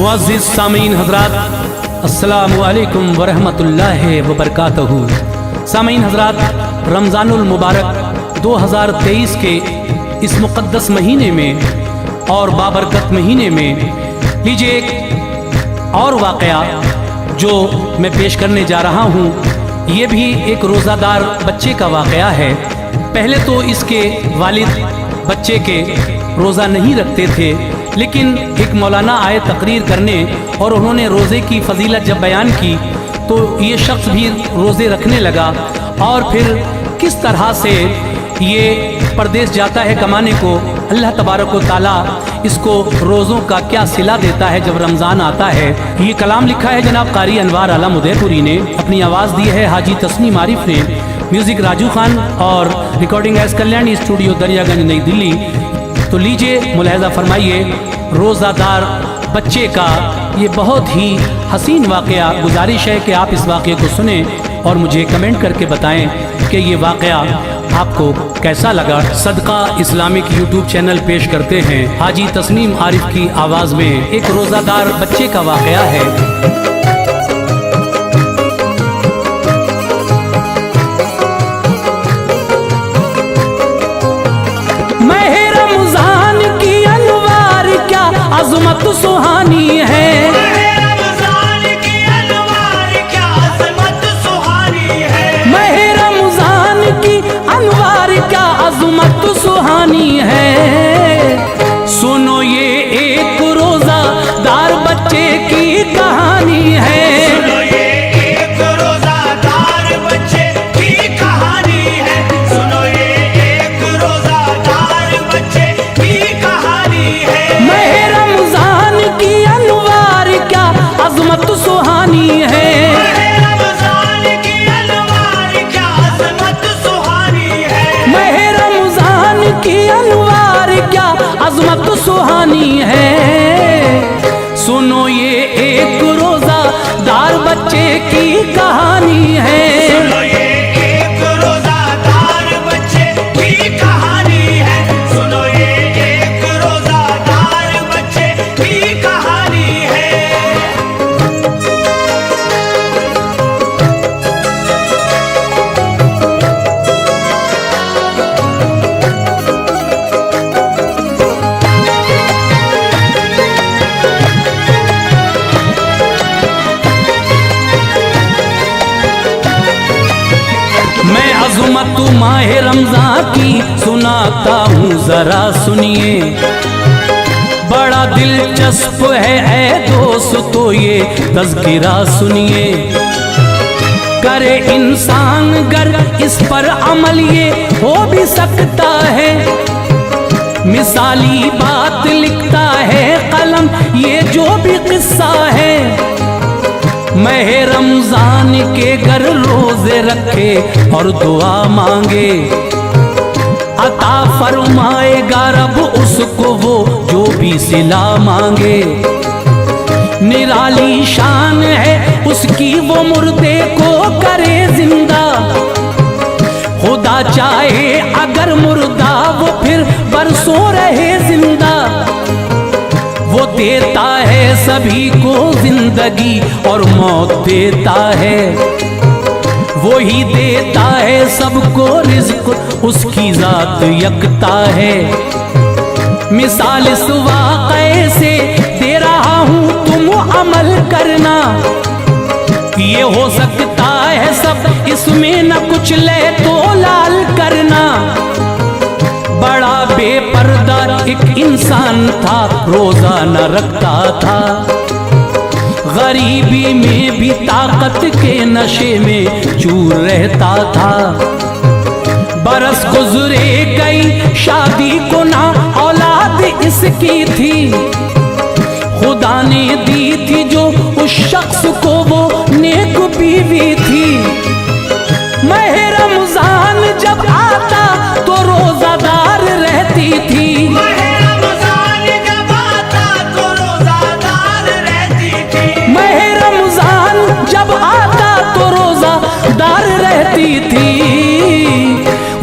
मुअज़्ज़िज़ सामीन हज़रात, अस्सलामु अलैकुम वरहमतुल्लाहि वबरकातुहू। सामीन हज़रात, रमज़ानुल मुबारक 2023 के इस मुक़द्दस महीने में और बाबरकत महीने में लीजिए एक और वाक़या जो मैं पेश करने जा रहा हूँ। ये भी एक रोज़ादार बच्चे का वाक़या है। पहले तो इसके वालिद बच्चे के रोज़ा नहीं रखते थे, लेकिन एक मौलाना आए तकरीर करने और उन्होंने रोज़े की फजीलत जब बयान की तो ये शख्स भी रोज़े रखने लगा। और फिर किस तरह से ये परदेश जाता है कमाने को, अल्लाह तबारक व तआला इसको रोज़ों का क्या सिला देता है जब रमज़ान आता है। ये कलाम लिखा है जनाब कारी अनवार आलम उदयपुरी ने, अपनी आवाज़ दी है हाजी तस्नीम आरिफ ने, म्यूज़िक राजू खान और recording S Kalyani studio Daryaganj नई दिल्ली। तो लीजिए मुलाहिज़ा फरमाइए रोज़ादार बच्चे का ये बहुत ही हसीन वाक़या। गुजारिश है कि आप इस वाक़े को सुने और मुझे कमेंट करके बताएं कि ये वाक़या आपको कैसा लगा। सदका इस्लामिक यूट्यूब चैनल पेश करते हैं हाजी तस्नीम आरिफ की आवाज़ में एक रोज़ादार बच्चे का वाक़या है। अज़मत सुहानी है, रमज़ान की अनवार क्या अज़मत सुहानी है, महे रमज़ान की अनवार क्या अज़मत सुहानी है। सुनो ये एक रोज़ादार बच्चे की कहानी है, सुनो ये एक रोज़ादार बच्चे की कहानी है, सुनो ये एक रोज़ादार बच्चे की कहानी है। अज़मत सुहानी है, रमज़ान की अनवार क्या अज़मत सुहानी है, महे रमज़ान की अनवार क्या अज़मत सुहानी है। सुनो ये एक रोज़ादार बच्चे की कहानी है, सुनो ये एक रोज़ादार बच्चे की कहानी है, सुनो ये एक रोज़ादार बच्चे की कहानी है। अज़मत माह रमज़ान की सुनाता हूँ ज़रा सुनिए, बड़ा दिलचस्प है ऐ दोस्तों ये तज़किरा सुनिए। करे इंसान गर इस पर अमल ये हो भी सकता है, मिसाली बात लिखता है कलम ये जो भी किस्सा है। महे रमज़ान के घर रोज़े रखे और दुआ मांगे, अता फरमाएगा रब उसको वो जो भी सिला मांगे। निराली शान है उसकी वो मुर्दे को करे जिंदा, खुदा चाहे अगर मुर्दा वो फिर बरसों रहे जिंदा। वो देता है सभी को जिंदगी और मौत देता है, वो ही देता है सबको रिज़्क़ उसकी ज़ात यकता है। मिसाल इस वाक़े से दे रहा हूँ तुम अमल करना, ये हो सकता है सब इसमें न कुछ ले तो लाल करना। बड़ा बेपर्दा एक इंसान था रोज़ा न रखता था, गरीबी में भी ताकत के नशे में चूर रहता था। बरस गुजरे गई शादी को ना औलाद इसकी थी, खुदा ने दी थी जो उस शख्स को वो नेक बीवी थी। महे रमज़ान जब आता तो रोज़ादार रहती थी, महे रमज़ान जब आता तो रोज़ादार रहती थी, महे रमज़ान जब आता तो रोज़ादार रहती थी।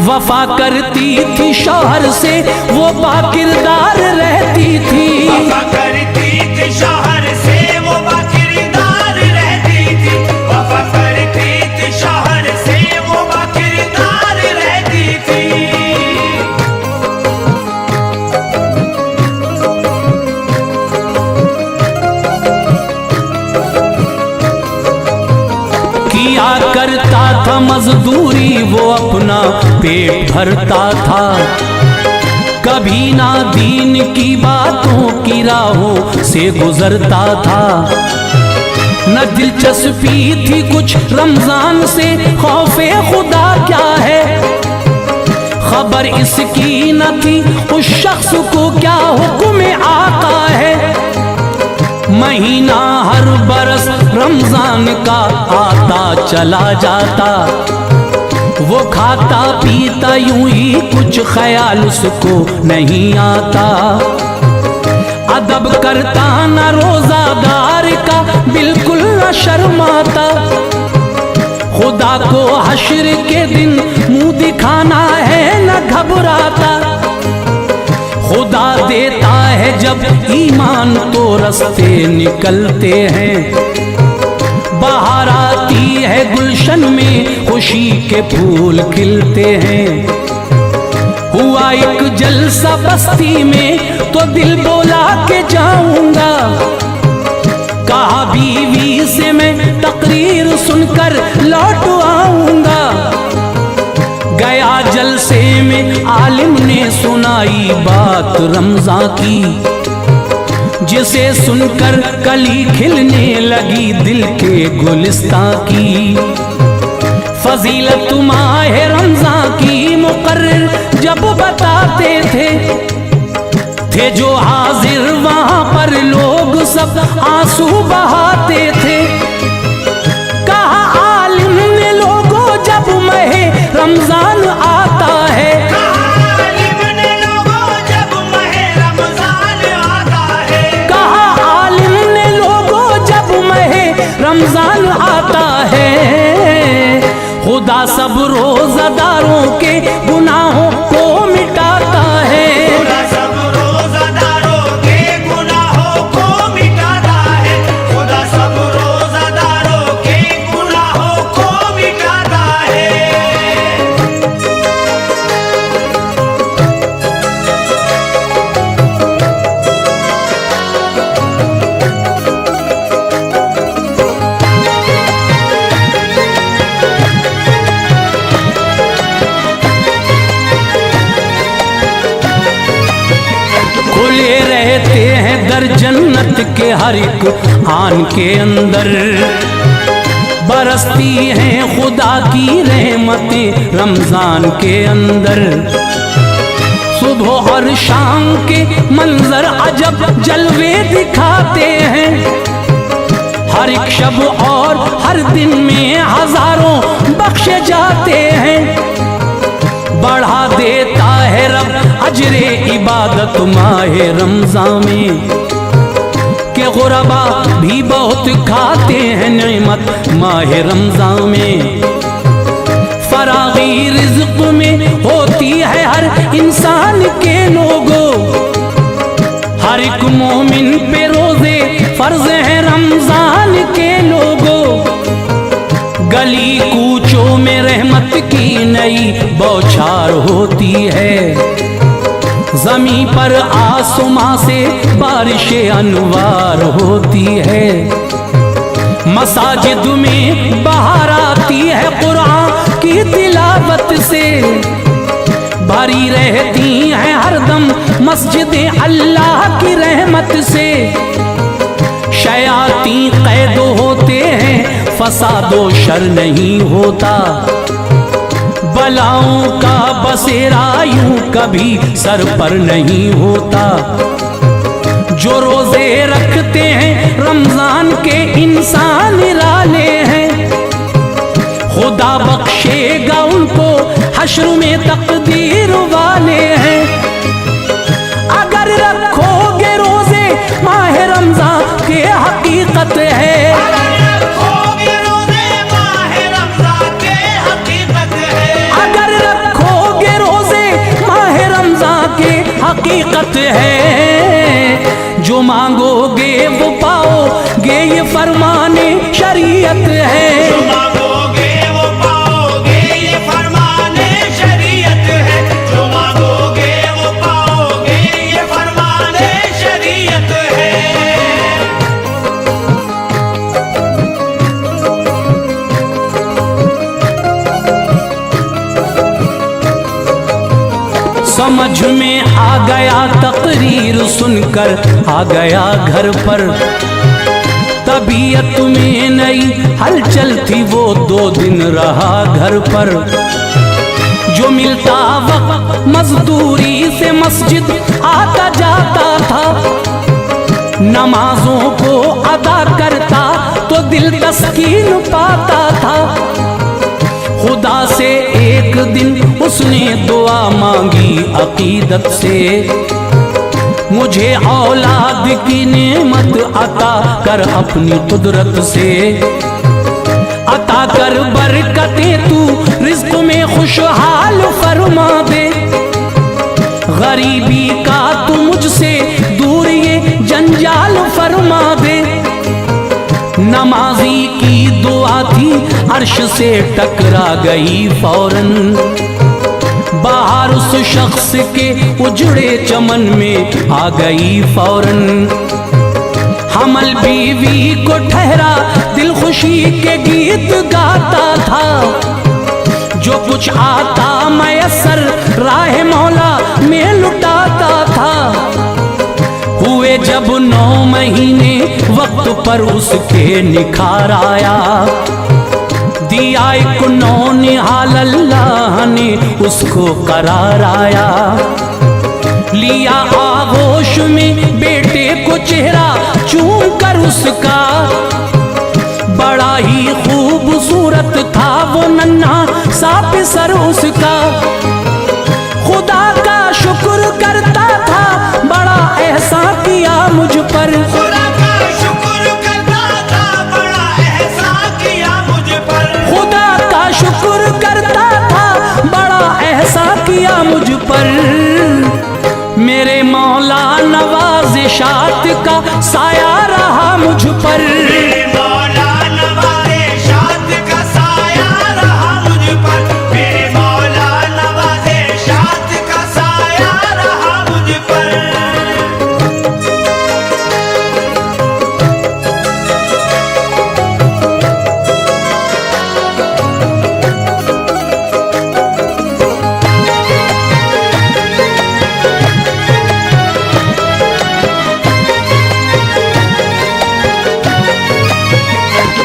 वफा करती थी शौहर से वो बाकिरदार रहती थी, वफा करती थी शौहर से किया करता था मजदूरी, वो अपना पेट भरता था। कभी ना दीन की बातों की राहों से गुजरता था। न दिलचस्पी थी कुछ रमजान से, खौफे खुदा क्या है खबर इसकी न थी उस शख्स को क्या हुक्म आका है। महीना हर बरस रमजान का आता चला जाता, वो खाता पीता यूं ही कुछ ख्याल उसको नहीं आता। अदब करता न रोजादार का बिल्कुल न शर्माता, खुदा को हश्र के दिन मुंह दिखाना है न घबराता। खुदा देता है जब ईमान तो रास्ते निकलते हैं, बाहर आती है गुलशन में खुशी के फूल खिलते हैं। हुआ एक जलसा बस्ती में तो दिल बोला के जाऊंगा, कहा बीवी से मैं तकरीर सुनकर लौट आऊंगा। गया जलसे में आलिम ने सुनाई बात रमजान की, जिसे सुनकर कली खिलने लगी दिल के गुलिस्तां की। फजीलत माह रमजान की मुकर्रर जब बताते थे जो हाजिर वहां पर लोग सब आंसू बहाते थे। कहा आलिम ने लोगों जब माह रमजान आता है, आलिम ने लोगों जब माह रमजान आता है, कहा आलिम ने लोगों जब माह रमजान आता है। खुदा सब रोजादारों के गुनाहों को मिटाता है। खुदा सब रोजादारों के गुनाहों को मिटाता है। खुदा सब रोजादारों के गुनाहों को मिटाता है। खुले रहते हैं दर जन्नत के हर एक आन के अंदर, बरसती हैं खुदा की रहमतें रमजान के अंदर। सुबह और शाम के मंजर अजब जलवे दिखाते हैं, हर एक शब और हर दिन में हजारों बख्शे जाते हैं। बढ़ा देता है रब अजरे इबादत माहे रमजान में, के गुरबा भी बहुत खाते हैं नेमत माहे रमजान में। फरागी रिज़्क़ में होती है हर इंसान के लोगों, हर एक मोमिन पे रोजे फर्ज है रमजान के लोगों। गली कूचों में रहमत की नई बौछार होती है, ज़मीं पर आसमां से बारिशे अनवार होती है। मसाजिद में बाहर आती है कुरान की तिलावत से, भरी रहती हैं हरदम मस्जिदें अल्लाह की रहमत से। शयाती कैद होते हैं, फसादो शर नहीं होता, बलाओं का बसेरा यूं कभी सर पर नहीं होता। जो रोजे रखते हैं रमजान के इंसान निराले हैं, खुदा बख्शेगा उनको हश्र में तकदीर वाले हैं। अगर रखोगे रोजे माह रमजान के हकीकत है, अगर रखोगे रोजे माह रमजान के हकीकत है, अगर रखोगे रोजे माह रमजान के हकीकत है। जो मांगोगे वो पाओगे ये फरमाने शरीयत है। जो मांगोगे वो पाओगे ये फरमाने शरीयत है। जो मांगोगे वो पाओगे ये फरमाने शरीयत है। समझ में आ गया तकरीर सुनकर आ गया घर पर। तबीयत में नई हलचल थी, वो 2 दिन रहा घर पर। जो मिलता वक्त मजदूरी से मस्जिद आता जाता था, नमाजों को अदा करता तो दिल तस्कीन पाता था। खुदा से एक दिन उसने दुआ मांगी अकीदत से, मुझे औलाद की नेमत अता कर अपनी कुदरत से। अता कर बरकतें तू रिज़्क़ में खुशहाल फरमा दे, गरीबी का तू मुझसे दूर ये जंजाल फरमा दे। नमाजी की दुआ थी अर्श से टकरा गई फौरन, बाहर उस शख्स के उजड़े चमन में आ गई फौरन। हमल बीवी को ठहरा दिल खुशी के गीत गाता था, जो कुछ आता मयसर राह मौला में लुटाता था। हुए जब 9 महीने वक्त पर उसके निखार आया, दिया एक नौनिहाल अल्लाह ने उसको करार आया। लिया आगोश में बेटे को चेहरा चूम कर उसका, बड़ा ही खूबसूरत था वो नन्हा सा पिसर उसका। खुदा का शुक्र करता था, बड़ा एहसान किया मुझ पर। खुदा का शुक्र करता था, बड़ा एहसान किया मुझ पर। खुदा का शुक्र करता था, बड़ा एहसान किया मुझ पर। मेरे मौला नवाज़िशात का साया रहा मुझ पर। मेरे मौला नवाज़िशात का साया रहा मुझ पर। मेरे मौला नवाज़िशात का साया रहा मुझ पर।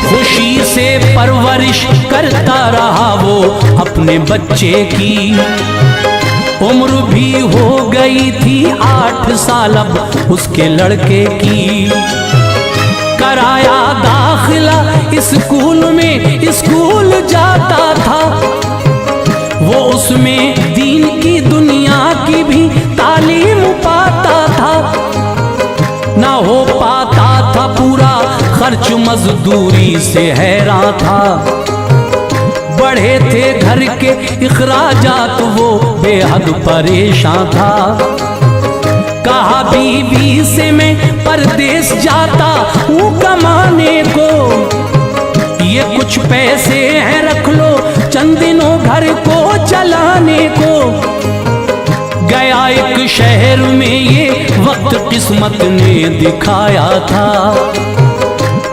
खुशी से परवरिश करता रहा वो अपने बच्चे की, उम्र भी हो गई थी 8 साल अब उसके लड़के की। कराया दाखिला स्कूल में, स्कूल जाता था वो, उसमें दीन की दुनिया की भी तालीम पाता था। ना हो पाता था पूरा खर्च मजदूरी से हैरान था, बढ़े थे घर के इखराजात वो बेहद परेशान था। कहा बीवी से मैं परदेश जाता हूँ कमाने को, ये कुछ पैसे हैं रख लो चंद दिनों घर को चलाने को। गया एक शहर में ये वक्त किस्मत ने दिखाया था,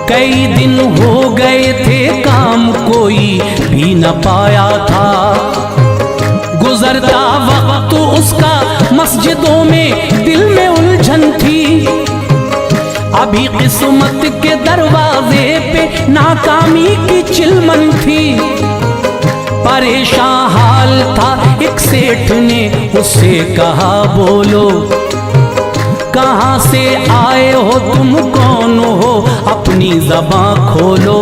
कई दिन हो गए थे काम कोई भी न पाया था। गुजरता वक्त उसका मस्जिदों में दिल में उलझन थी, अभी किस्मत के दरवाजे पे नाकामी की चिलमन थी। परेशान हाल था, एक सेठ ने उससे कहा बोलो कहाँ से आए हो तुम, कौन हो, अपनी ज़बां खोलो।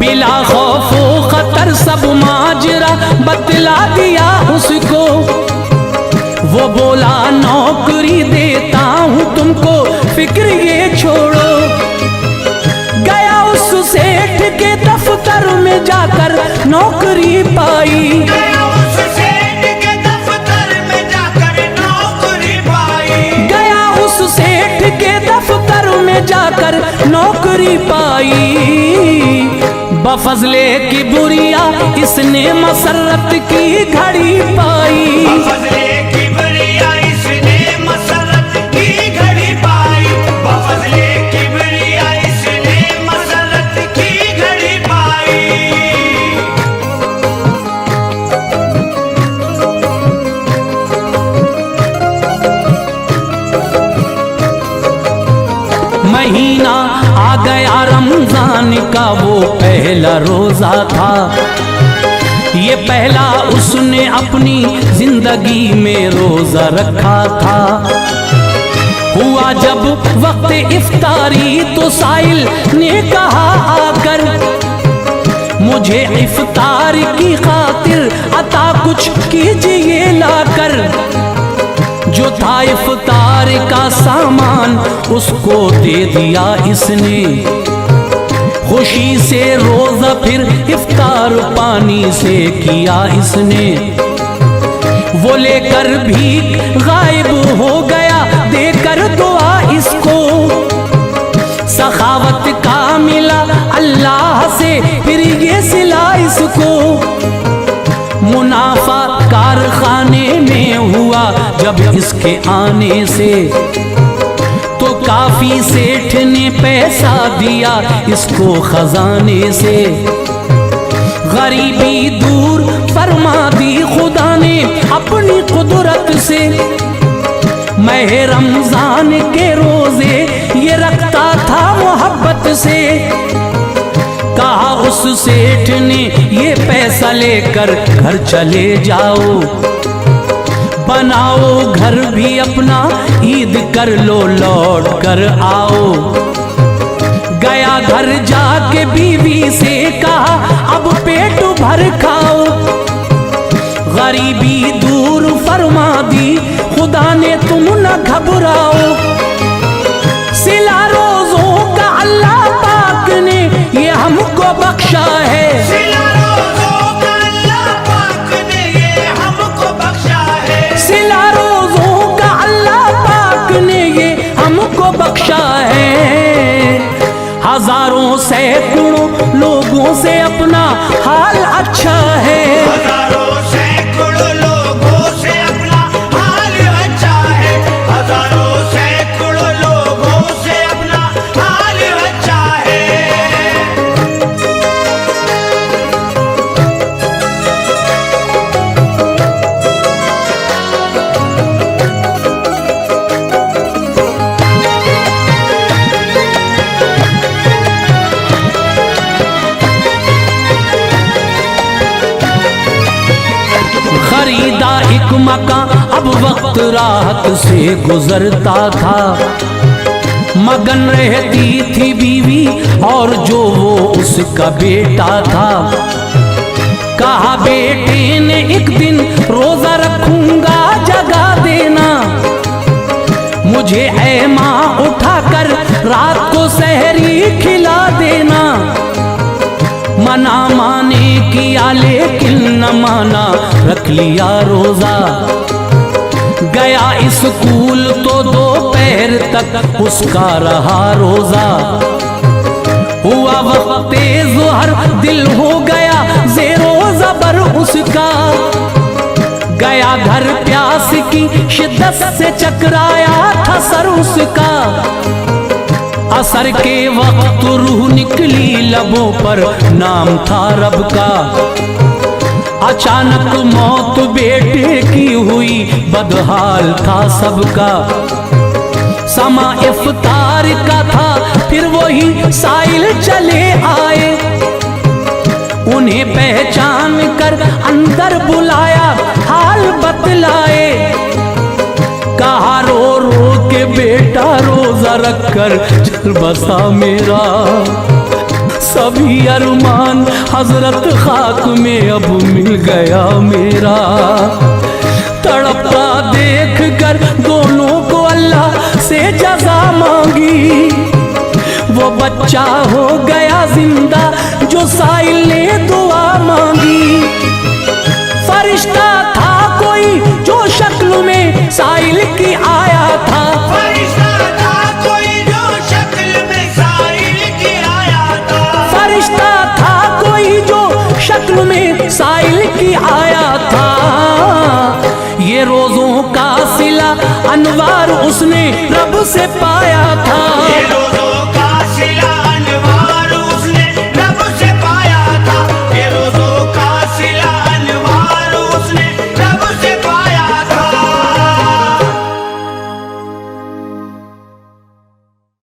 बिला खौफो खतर सब माजरा बतला दिया उसको, वो बोला नौकरी देता हूँ तुमको, फिक्र ये छोड़ो। गया उस सेठ के दफ्तर में जाकर नौकरी पाई, गया उस सेठ के दफ्तर में जाकर नौकरी पाई। गया उस सेठ के दफ्तर में जाकर नौकरी पाई। बफजले की बुरिया इसने मसरत की घड़ी पाई, बफजले की बुरिया इसने मसरत की घड़ी पाई। बफजले की बुरिया इसने मसरत की घड़ी पाई। का वो पहला रोजा था। ये पहला उसने अपनी जिंदगी में रोजा रखा था। हुआ जब वक्त इफ्तारी तो साइल ने कहा आकर, मुझे इफ्तार की खातिर अता कुछ कीजिए लाकर। जो था इफ्तार का सामान उसको दे दिया इसने, खुशी से रोजा फिर इफ्तार पानी से किया इसने। वो लेकर भीख गायब हो गया देकर दुआ इसको, सखावत का मिला अल्लाह से फिर ये सिला इसको। मुनाफा कारखाने में हुआ जब इसके आने से, तो काफी सेठ ने पैसा दिया इसको खजाने से। गरीबी दूर फरमा दी खुदा ने अपनी कुदरत से। मह रमजान के रोजे ये रखता था मोहब्बत से। कहा उस सेठ ने ये पैसा लेकर घर चले जाओ, बनाओ घर भी अपना ईद कर लो लौट कर आओ। गया घर जाके बीवी से कहा अब पेट भर खाओ। गरीबी दूर फरमा दी खुदा ने तुम न घबराओ। सिला रोजों का अल्लाह पाक ने ये हमको बख्शा है। सिला रोज़ों का अल्लाह पाक ने ये हमको बख्शा है। सिला रोजों का अल्लाह पाक ने ये हमको बख्शा है। हजारों सैकड़ों लोगों से अपना हाल अच्छा है। हजारों सैकड़ों लोगों से अपना हाल अच्छा है। हजारों सैकड़ों लोगों से अपना हाल अच्छा है। खरीदा एक मकान अब वक्त राहत से गुजरता था। मगन रहती थी बीवी और जो वो उसका बेटा था। कहा बेटे ने एक दिन रोजा रखूंगा जगा देना, मुझे ऐ माँ उठाकर रात को सहरी खिला देना। मना माने किया लेकिन न माना, रख लिया रोजा। गया स्कूल तो दोपहर तक उसका रहा रोजा। हुआ वक्त ज़ोहर दिल हो गया ज़ेरो ज़बर उसका। गया घर प्यास की शिद्दत से चकराया था सर उसका। असर के वक्त रूह निकली लबों पर नाम था रब का। अचानक मौत बेटे की हुई बदहाल था सबका। समा इफ्तार का था फिर वही साइल चले आए। उन्हें पहचान कर अंदर बुलाया हाल बतलाए। कहा रो रो के बेटा रोजा रखकर चल बसा मेरा। सभी अरमान हजरत खाक में अब मिल गया मेरा। तड़पता देख कर दोनों को अल्लाह से जज़ा मांगी। वो बच्चा हो गया जिंदा जो साइल ने दुआ मांगी। फरिश्ता था कोई जो शक्ल में साइल की आया था। फरिश्ता था कोई जो शक्ल में साइल की आया था। फरिश्ता था कोई जो शक्ल में साइल की आया था। ये रोजों का सिला अनवार उसने रब से पाया था।